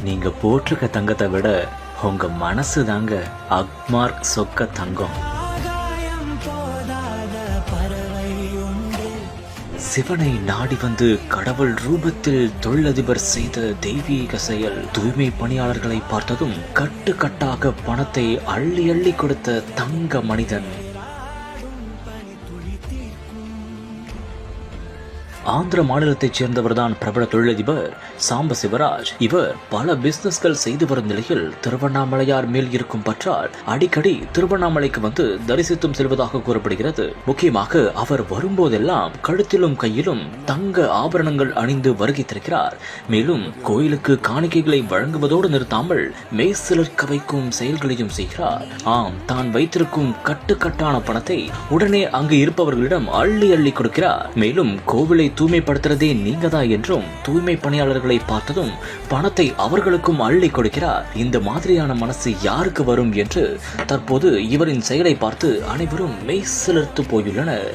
நீங்க போட்டிருக்க தங்கத்தை விட உங்க மனசு தாங்க அக்மார்க் சொக்க தங்கம். சிவனை நாடி வந்து கடவுள் ரூபத்தில் தொழிலதிபர் செய்த தெய்வீக செயல். தூய்மை பணியாளர்களை பார்த்ததும் கட்டுக்கட்டாக பணத்தை அள்ளி அள்ளி கொடுத்த தங்க மனிதன். ஆந்திர மாநிலத்தைச் சேர்ந்தவர் தான் பிரபல தொழிலதிபர் சாம்ப சிவராஜ். இவர் பல பிசினஸ்கள் செய்து வரும் நிலையில் திருவண்ணாமலையார் மேல் இருக்கும் பற்றால் அடிக்கடி திருவண்ணாமலைக்கு வந்து தரிசித்தும் செல்வதாக கூறப்படுகிறது. முக்கியமாக அவர் வரும்போதெல்லாம் கழுத்திலும் கையிலும் தங்க ஆபரணங்கள் அணிந்து வருகை தருகிறார். மேலும் கோயிலுக்கு காணிக்கைகளை வழங்குவதோடு நிறுத்தாமல் மெய்சிலிர்க்க வைக்கும் செயல்களையும் செய்கிறார். ஆம், தான் வைத்திருக்கும் கட்டுக்கட்டான பணத்தை உடனே அங்கு இருப்பவர்களிடம் அள்ளி அள்ளி கொடுக்கிறார். மேலும் கோவிலை தூய்மைப்படுத்துறதே நீங்கதான் என்றும் தூய்மை பணியாளர்களை பார்த்ததும் பணத்தை அவர்களுக்கும் அள்ளி கொடுக்கிறார். இந்த மாதிரியான மனசு யாருக்கு வரும் என்று தற்போது இவரின் செயலை பார்த்து அனைவரும் மெய்சிலிர்த்து போயுள்ளனர்.